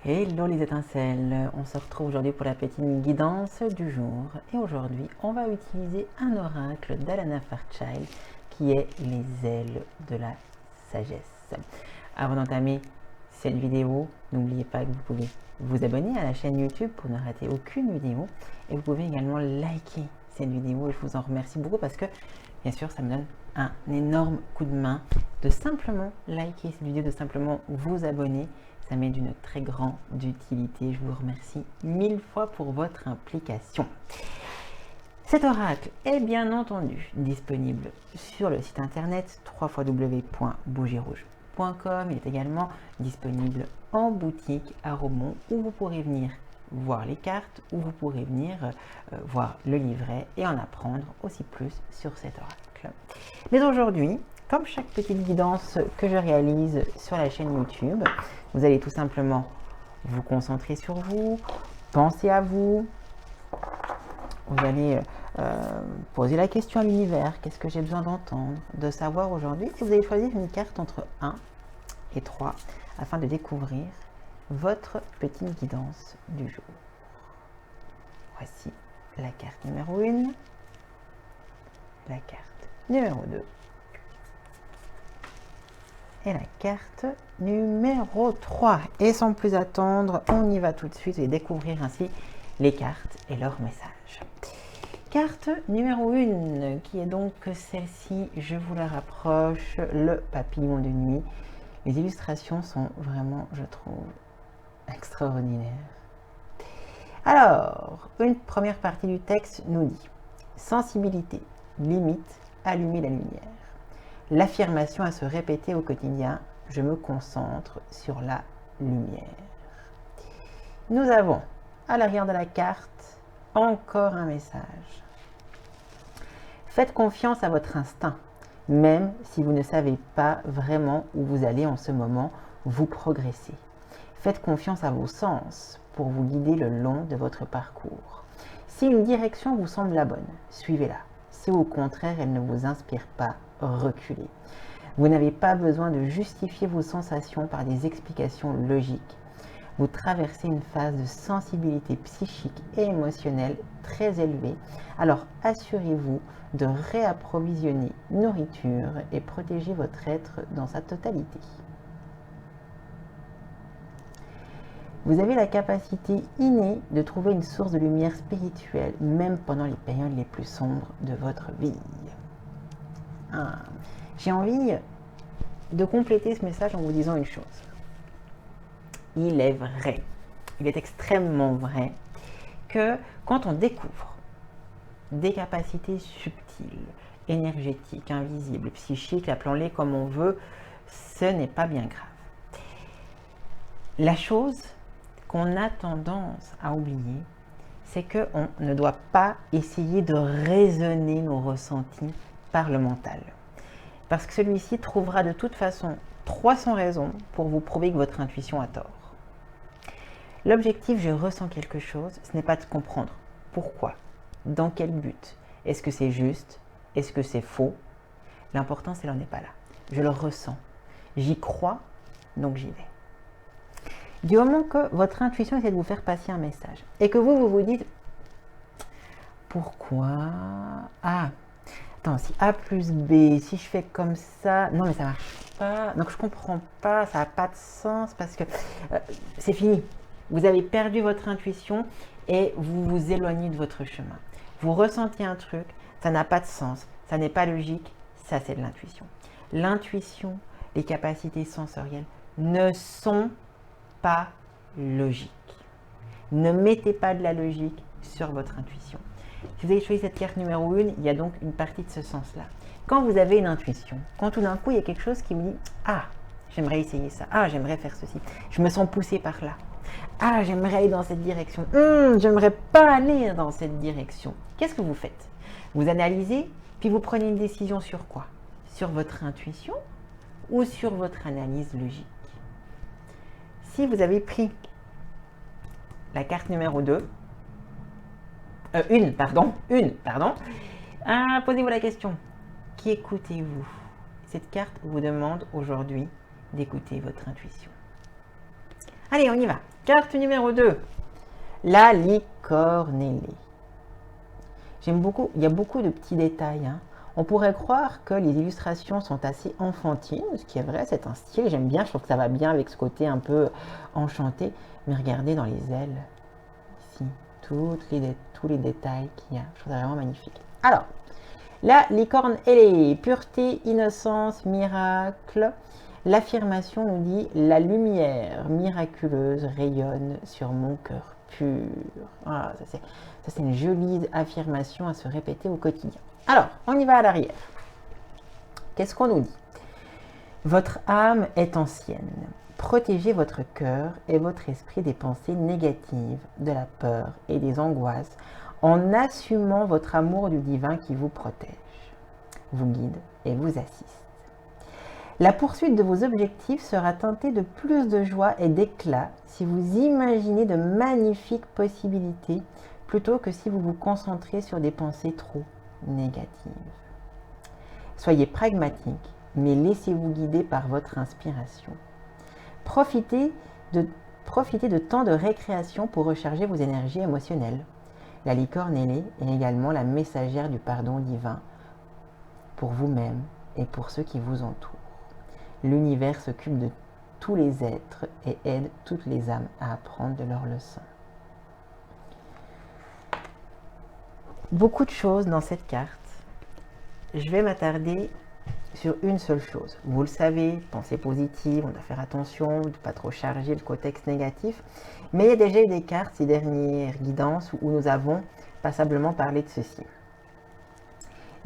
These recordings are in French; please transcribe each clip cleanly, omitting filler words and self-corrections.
Hello les étincelles, on se retrouve aujourd'hui pour la petite guidance du jour et aujourd'hui on va utiliser un oracle d'Alana Fairchild qui est les ailes de la sagesse. Avant d'entamer cette vidéo, n'oubliez pas que vous pouvez vous abonner à la chaîne YouTube pour ne rater aucune vidéo et vous pouvez également liker cette vidéo et je vous en remercie beaucoup parce que bien sûr ça me donne un énorme coup de main de simplement liker cette vidéo, de simplement vous abonner. Ça m'est d'une très grande utilité. Je vous remercie 1000 fois pour votre implication. Cet oracle est bien entendu disponible sur le site internet www.bougierouge.com. Il est également disponible en boutique à Romont où vous pourrez venir voir les cartes, où vous pourrez venir voir le livret et en apprendre aussi plus sur cet oracle. Mais aujourd'hui, comme chaque petite guidance que je réalise sur la chaîne YouTube, vous allez tout simplement vous concentrer sur vous, penser à vous. Vous allez poser la question à l'univers, qu'est-ce que j'ai besoin d'entendre, de savoir aujourd'hui. Et vous allez choisir une carte entre 1 et 3 afin de découvrir votre petite guidance du jour. Voici la carte numéro 1, la carte numéro 2. Et la carte numéro 3. Et sans plus attendre, on y va tout de suite et découvrir ainsi les cartes et leurs messages. Carte numéro 1, qui est donc celle-ci, je vous la rapproche, le papillon de nuit. Les illustrations sont vraiment, je trouve, extraordinaires. Alors, une première partie du texte nous dit « Sensibilité, limite, allumer la lumière ». L'affirmation à se répéter au quotidien, je me concentre sur la lumière. Nous avons à l'arrière de la carte encore un message. Faites confiance à votre instinct, même si vous ne savez pas vraiment où vous allez en ce moment, vous progressez. Faites confiance à vos sens pour vous guider le long de votre parcours. Si une direction vous semble la bonne, suivez-la. Si au contraire elle ne vous inspire pas, reculez. Vous n'avez pas besoin de justifier vos sensations par des explications logiques. Vous traversez une phase de sensibilité psychique et émotionnelle très élevée, alors assurez-vous de réapprovisionner nourriture et protéger votre être dans sa totalité. Vous avez la capacité innée de trouver une source de lumière spirituelle, même pendant les périodes les plus sombres de votre vie. J'ai envie de compléter ce message en vous disant une chose. Il est vrai, il est extrêmement vrai que quand on découvre des capacités subtiles, énergétiques, invisibles, psychiques, appelons-les comme on veut, ce n'est pas bien grave. La chose qu'on a tendance à oublier, c'est qu'on ne doit pas essayer de raisonner nos ressentis par le mental. Parce que celui-ci trouvera de toute façon 300 raisons pour vous prouver que votre intuition a tort. L'objectif, je ressens quelque chose, ce n'est pas de comprendre pourquoi, dans quel but, est-ce que c'est juste, est-ce que c'est faux. L'important, c'est n'en est pas là. Je le ressens, j'y crois, donc j'y vais. Du moment que votre intuition essaie de vous faire passer un message et que vous vous dites pourquoi attends, si A plus B, si je fais comme ça, non mais ça marche pas, donc je comprends pas, ça n'a pas de sens parce que c'est fini. Vous avez perdu votre intuition et vous vous éloignez de votre chemin. Vous ressentez un truc, ça n'a pas de sens, ça n'est pas logique, ça c'est de l'intuition. L'intuition, les capacités sensorielles ne sont pas logiques. Ne mettez pas de la logique sur votre intuition. Si vous avez choisi cette carte numéro 1, il y a donc une partie de ce sens-là. Quand vous avez une intuition, quand tout d'un coup il y a quelque chose qui vous dit « Ah, j'aimerais essayer ça. Ah, j'aimerais faire ceci. Je me sens poussé par là. Ah, j'aimerais aller dans cette direction. J'aimerais pas aller dans cette direction. » Qu'est-ce que vous faites? Vous analysez, puis vous prenez une décision sur quoi? Sur votre intuition ou sur votre analyse logique? Si vous avez pris la carte numéro 2, une, pardon. Posez-vous la question. Qui écoutez-vous? Cette carte vous demande aujourd'hui d'écouter votre intuition. Allez, on y va. Carte numéro 2, la licorne ailée. J'aime beaucoup, il y a beaucoup de petits détails. On pourrait croire que les illustrations sont assez enfantines, ce qui est vrai, c'est un style, j'aime bien, je trouve que ça va bien avec ce côté un peu enchanté. Mais regardez dans les ailes, ici, tous les détails qu'il y a, je trouve ça vraiment magnifique. Alors, la licorne ailée, pureté, innocence, miracle. L'affirmation nous dit « La lumière miraculeuse rayonne sur mon cœur pur ». Ah, ça c'est une jolie affirmation à se répéter au quotidien. Alors, on y va à l'arrière. Qu'est-ce qu'on nous dit? Votre âme est ancienne. Protégez votre cœur et votre esprit des pensées négatives, de la peur et des angoisses en assumant votre amour du divin qui vous protège, vous guide et vous assiste. La poursuite de vos objectifs sera teintée de plus de joie et d'éclat si vous imaginez de magnifiques possibilités plutôt que si vous vous concentrez sur des pensées trop négatives. Soyez pragmatique, mais laissez-vous guider par votre inspiration. Profitez de temps de récréation pour recharger vos énergies émotionnelles. La licorne ailée est également la messagère du pardon divin pour vous-même et pour ceux qui vous entourent. L'univers s'occupe de tous les êtres et aide toutes les âmes à apprendre de leurs leçons. Beaucoup de choses dans cette carte. Je vais m'attarder sur une seule chose. Vous le savez, pensée positive, on doit faire attention de ne pas trop charger le contexte négatif. Mais il y a déjà eu des cartes, ces dernières guidances, où nous avons passablement parlé de ceci.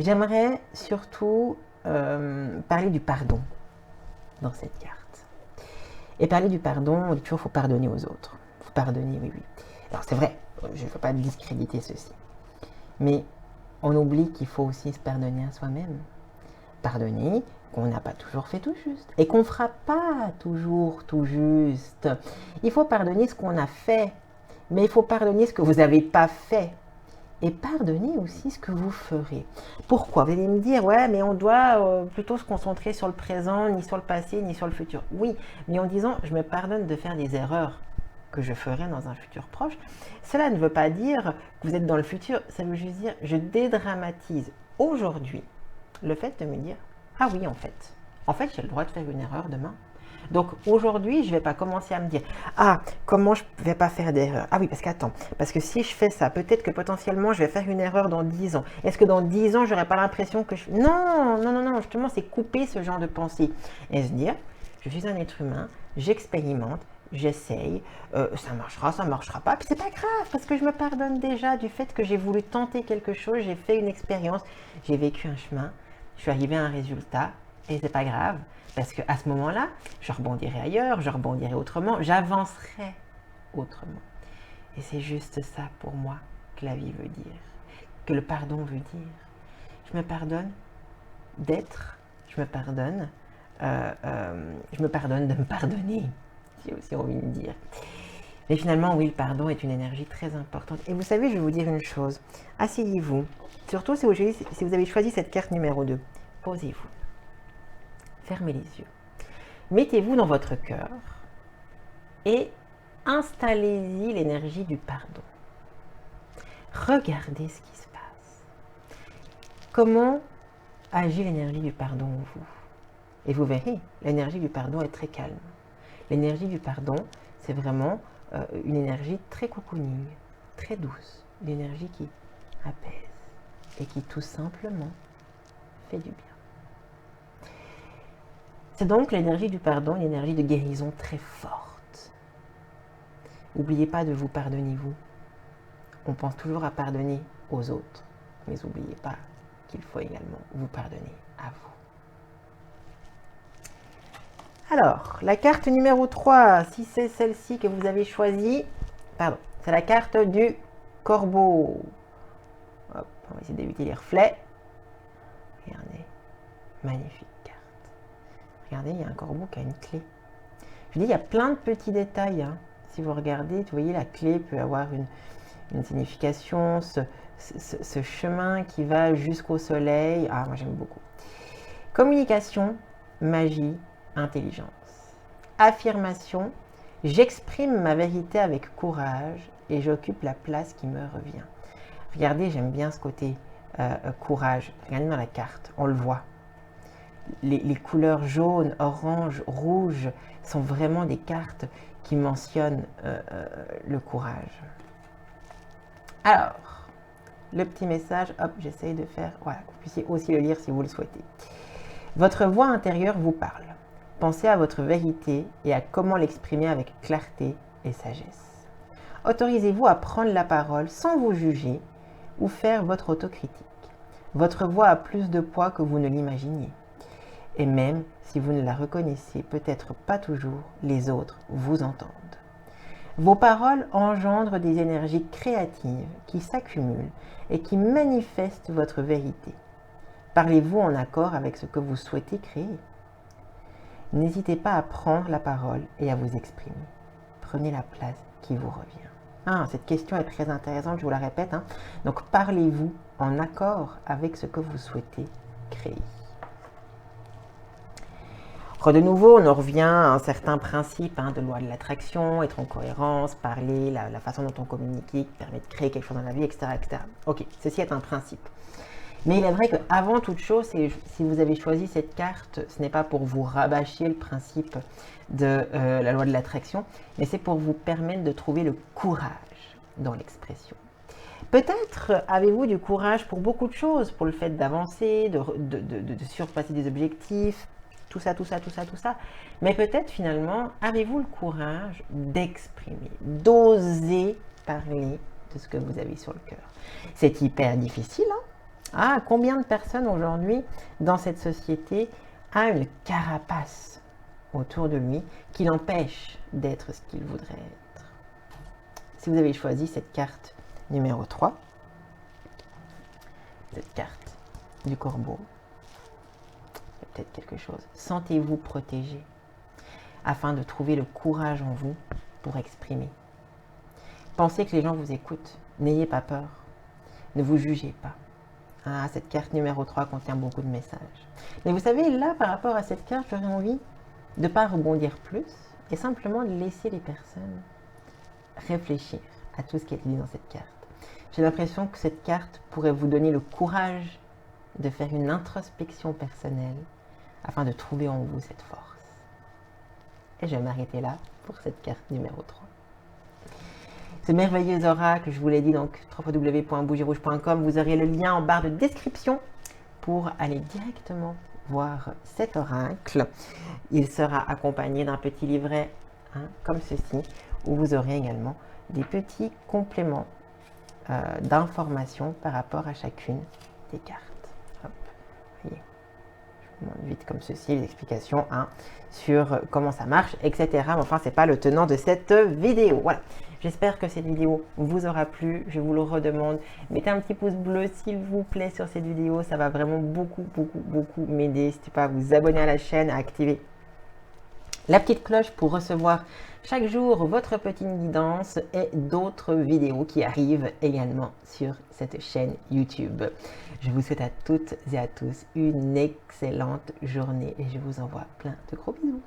J'aimerais surtout parler du pardon dans cette carte. Et parler du pardon, on dit toujours qu'il faut pardonner aux autres. Il faut pardonner, oui, oui. Alors c'est vrai, je ne veux pas discréditer ceci. Mais on oublie qu'il faut aussi se pardonner à soi-même. Pardonner qu'on n'a pas toujours fait tout juste. Et qu'on ne fera pas toujours tout juste. Il faut pardonner ce qu'on a fait. Mais il faut pardonner ce que vous n'avez pas fait. Et pardonner aussi ce que vous ferez. Pourquoi? Vous allez me dire, ouais, mais on doit plutôt se concentrer sur le présent, ni sur le passé, ni sur le futur. Oui, mais en disant, je me pardonne de faire des erreurs que je ferai dans un futur proche. Cela ne veut pas dire que vous êtes dans le futur, ça veut juste dire, je dédramatise aujourd'hui le fait de me dire, ah oui, en fait, j'ai le droit de faire une erreur demain. Donc aujourd'hui, je ne vais pas commencer à me dire, ah, comment je ne vais pas faire d'erreur? Ah oui, parce que si je fais ça, peut-être que potentiellement, je vais faire une erreur dans 10 ans. Est-ce que dans 10 ans, je n'aurai pas l'impression que je... Non, justement, c'est couper ce genre de pensée. Et se dire, je suis un être humain, j'expérimente, j'essaye, ça marchera pas, puis c'est pas grave, parce que je me pardonne déjà du fait que j'ai voulu tenter quelque chose, j'ai fait une expérience, j'ai vécu un chemin, je suis arrivé à un résultat, et c'est pas grave. Parce qu'à ce moment-là, je rebondirai ailleurs, je rebondirai autrement, j'avancerai autrement. Et c'est juste ça pour moi que la vie veut dire, que le pardon veut dire. Je me pardonne d'être, je me pardonne de me pardonner, j'ai aussi envie de dire. Mais finalement, oui, le pardon est une énergie très importante. Et vous savez, je vais vous dire une chose, asseyez-vous, surtout si vous avez choisi cette carte numéro 2, posez-vous. Fermez les yeux. Mettez-vous dans votre cœur et installez-y l'énergie du pardon. Regardez ce qui se passe. Comment agit l'énergie du pardon en vous? Et vous verrez, l'énergie du pardon est très calme. L'énergie du pardon, c'est vraiment une énergie très cocooning, très douce. Une énergie qui apaise et qui tout simplement fait du bien. C'est donc l'énergie du pardon, une énergie de guérison très forte. N'oubliez pas de vous pardonner vous. On pense toujours à pardonner aux autres, mais n'oubliez pas qu'il faut également vous pardonner à vous. Alors, la carte numéro 3, si c'est celle-ci que vous avez choisie, c'est la carte du corbeau. Hop, on va essayer d'éviter les reflets. Regardez, magnifique. Regardez, il y a un corbeau qui a une clé. Je vous dis, il y a plein de petits détails. Si vous regardez, vous voyez, la clé peut avoir une signification, ce chemin qui va jusqu'au soleil. Ah, moi j'aime beaucoup. Communication, magie, intelligence. Affirmation, J'exprime ma vérité avec courage et j'occupe la place qui me revient. Regardez, j'aime bien ce côté courage. Regardez dans la carte, on le voit. Les couleurs jaune, orange, rouge sont vraiment des cartes qui mentionnent le courage. Alors, le petit message, hop, j'essaye de faire, voilà, que vous puissiez aussi le lire si vous le souhaitez. Votre voix intérieure vous parle. Pensez à votre vérité et à comment l'exprimer avec clarté et sagesse. Autorisez-vous à prendre la parole sans vous juger ou faire votre autocritique. Votre voix a plus de poids que vous ne l'imaginiez. Et même si vous ne la reconnaissez peut-être pas toujours, les autres vous entendent. Vos paroles engendrent des énergies créatives qui s'accumulent et qui manifestent votre vérité. Parlez-vous en accord avec ce que vous souhaitez créer. N'hésitez pas à prendre la parole et à vous exprimer. Prenez la place qui vous revient. Cette question est très intéressante, je vous la répète. Donc, parlez-vous en accord avec ce que vous souhaitez créer. De nouveau, on en revient à un certain principe de loi de l'attraction, être en cohérence, parler, la façon dont on communique, qui permet de créer quelque chose dans la vie, etc., etc. Ok, ceci est un principe. Mais il est vrai qu'avant toute chose, si vous avez choisi cette carte, ce n'est pas pour vous rabâcher le principe de la loi de l'attraction, mais c'est pour vous permettre de trouver le courage dans l'expression. Peut-être avez-vous du courage pour beaucoup de choses, pour le fait d'avancer, de surpasser des objectifs, tout ça. Mais peut-être finalement, avez-vous le courage d'exprimer, d'oser parler de ce que vous avez sur le cœur. C'est hyper difficile, combien de personnes aujourd'hui dans cette société a une carapace autour de lui qui l'empêche d'être ce qu'il voudrait être. Si vous avez choisi cette carte numéro 3, cette carte du corbeau, il y a peut-être quelque chose. Sentez-vous protégé afin de trouver le courage en vous pour exprimer. Pensez que les gens vous écoutent. N'ayez pas peur. Ne vous jugez pas. Cette carte numéro 3 contient beaucoup de messages. Mais vous savez, là, par rapport à cette carte, j'aurais envie de ne pas rebondir plus et simplement de laisser les personnes réfléchir à tout ce qui est dit dans cette carte. J'ai l'impression que cette carte pourrait vous donner le courage de faire une introspection personnelle afin de trouver en vous cette force. Et je vais m'arrêter là pour cette carte numéro 3. Ce merveilleux oracle, je vous l'ai dit, donc www.bougirouge.com, vous aurez le lien en barre de description pour aller directement voir cet oracle. Il sera accompagné d'un petit livret comme ceci, où vous aurez également des petits compléments d'informations par rapport à chacune des cartes. Hop, voyez. Je vous montre vite comme ceci les explications sur comment ça marche, etc. Mais enfin, ce n'est pas le tenant de cette vidéo. Voilà. J'espère que cette vidéo vous aura plu. Je vous le redemande. Mettez un petit pouce bleu s'il vous plaît sur cette vidéo. Ça va vraiment beaucoup m'aider. N'hésitez pas à vous abonner à la chaîne, à activer la petite cloche pour recevoir chaque jour votre petite guidance et d'autres vidéos qui arrivent également sur cette chaîne YouTube. Je vous souhaite à toutes et à tous une excellente journée et je vous envoie plein de gros bisous.